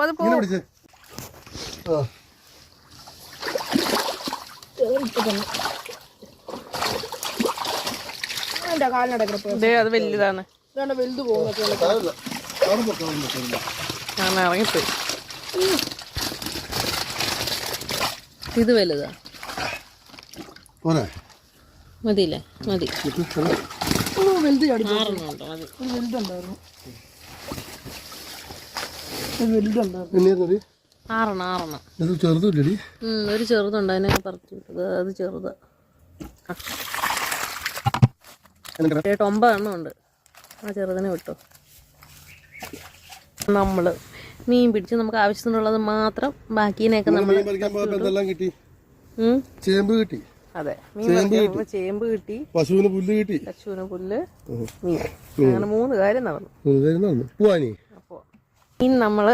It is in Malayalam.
അത് പോ. അത് വലുതാണ്. വലുത് പോകുന്നത് ഇറങ്ങിപ്പോയി. ഇത് വലുതാ. മതിയില്ലേ? മതി. ഒരു ചെറുതുണ്ട്, അതിനെ പറിച്ചു. അത് ചെറുതാ. 9 എണ്ണം ഉണ്ട്. ആ ചെറുതിനെ വിട്ടോ. നമ്മള് മീൻ പിടിച്ച് നമുക്ക് ആവശ്യത്തിനുള്ളത് മാത്രം, ബാക്കിനെയൊക്കെ നമ്മൾ ചേമ്പ് കിട്ടി. അതെ, ചേമ്പ് കിട്ടി, പശുവിന് പുല്ല്, മീൻ. അങ്ങനെ 3 കാര്യം നടന്നു. പോവാനി അപ്പോൾ മീൻ നമ്മള്